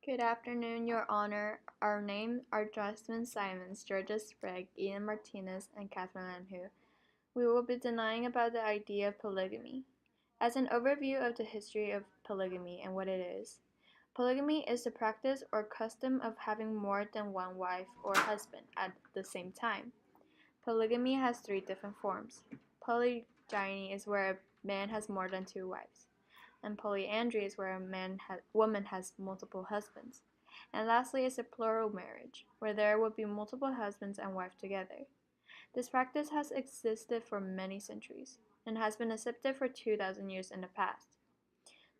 Good afternoon, Your Honor. Our names are Jazmine Simons, Georgia Sprague, Ian Martinez, and Catherine Lanhu. We will be denying about the idea of polygamy. As an overview of the history of polygamy and what it is, polygamy is the practice or custom of having more than one wife or husband at the same time. Polygamy has three different forms. Polygyny is where a man has more than two wives, and polyandry is where a woman has multiple husbands. And lastly is a plural marriage, where there would be multiple husbands and wives together. This practice has existed for many centuries, and has been accepted for 2,000 years in the past.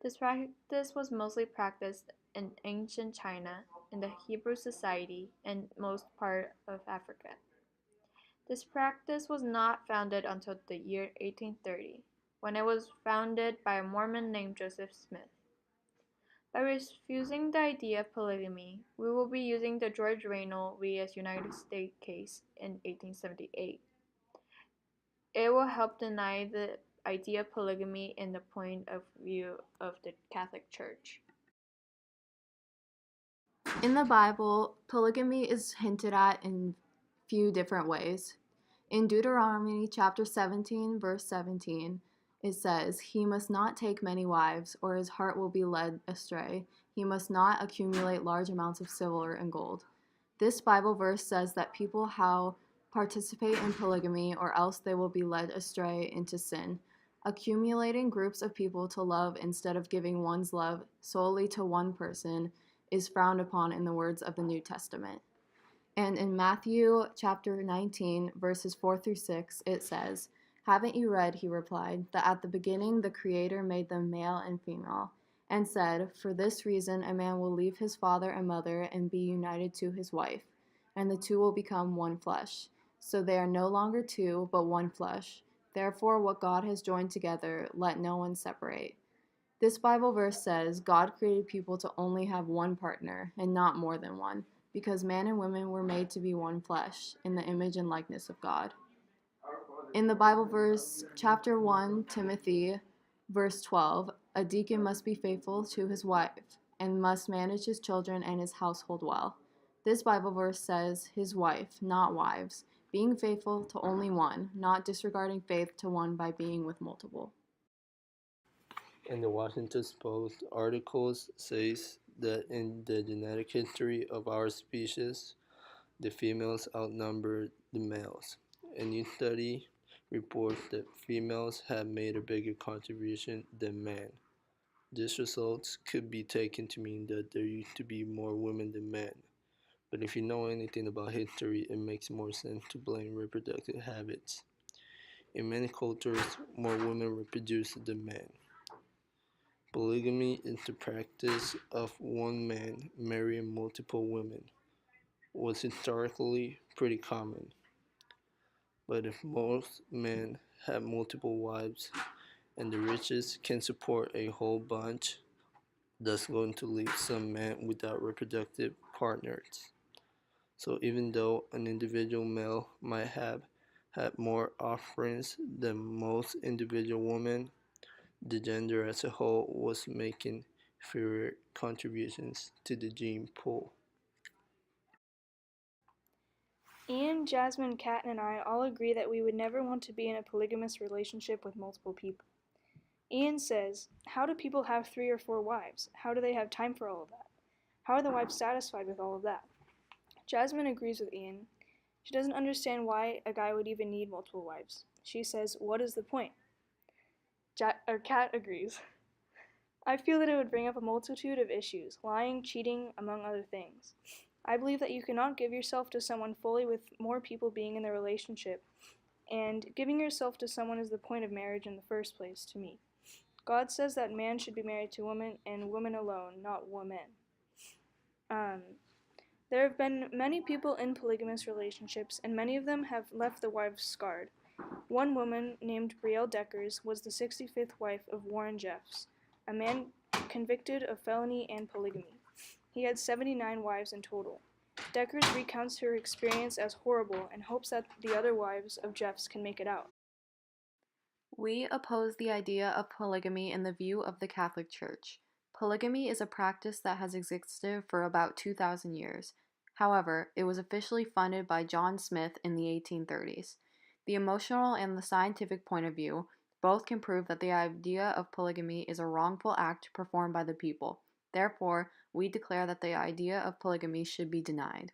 This practice was mostly practiced in ancient China, in the Hebrew society, and most part of Africa. This practice was not founded until the year 1830, when it was founded by a Mormon named Joseph Smith. By refusing the idea of polygamy, we will be using the George Reynolds vs. United States case in 1878. It will help deny the idea of polygamy in the point of view of the Catholic Church. In the Bible, polygamy is hinted at in few different ways. In Deuteronomy chapter 17, verse 17, it says, "He must not take many wives, or his heart will be led astray. He must not accumulate large amounts of silver and gold." This Bible verse says that people how participate in polygamy, or else they will be led astray into sin. Accumulating groups of people to love instead of giving one's love solely to one person is frowned upon in the words of the New Testament. And in Matthew chapter 19, verses 4 through 6, it says, "Haven't you read," he replied, "that at the beginning the Creator made them male and female, and said, 'For this reason a man will leave his father and mother and be united to his wife, and the two will become one flesh.' So they are no longer two, but one flesh. Therefore what God has joined together, let no one separate." This Bible verse says God created people to only have one partner and not more than one, because man and women were made to be one flesh, in the image and likeness of God. In the Bible verse, chapter 1, Timothy, verse 12, a deacon must be faithful to his wife, and must manage his children and his household well. This Bible verse says his wife, not wives, being faithful to only one, not disregarding faith to one by being with multiple. In the Washington Post articles says that in the genetic history of our species, the females outnumber the males. A new study reports that females have made a bigger contribution than men. This result could be taken to mean that there used to be more women than men. But if you know anything about history, it makes more sense to blame reproductive habits. In many cultures, more women reproduce than men. Polygamy is the practice of one man marrying multiple women. Was historically pretty common. But if most men have multiple wives and the richest can support a whole bunch, that's going to leave some men without reproductive partners. So even though an individual male might have had more offerings than most individual women, the gender as a whole was making fewer contributions to the gene pool. Ian, Jazmine, Kat, and I all agree that we would never want to be in a polygamous relationship with multiple people. Ian says, "How do people have 3 or 4 wives? How do they have time for all of that? How are the wives satisfied with all of that?" Jazmine agrees with Ian. She doesn't understand why a guy would even need multiple wives. She says, "What is the point?" Kat agrees. "I feel that it would bring up a multitude of issues, lying, cheating, among other things. I believe that you cannot give yourself to someone fully with more people being in the relationship, and giving yourself to someone is the point of marriage in the first place, to me. God says that man should be married to woman and woman alone, not women." There have been many people in polygamous relationships, and many of them have left the wives scarred. One woman, named Brielle Deckers, was the 65th wife of Warren Jeffs, a man convicted of felony and polygamy. He had 79 wives in total. Deckers recounts her experience as horrible and hopes that the other wives of Jeffs can make it out. We oppose the idea of polygamy in the view of the Catholic Church. Polygamy is a practice that has existed for about 2,000 years. However, it was officially funded by John Smith in the 1830s. The emotional and the scientific point of view both can prove that the idea of polygamy is a wrongful act performed by the people. Therefore, we declare that the idea of polygamy should be denied.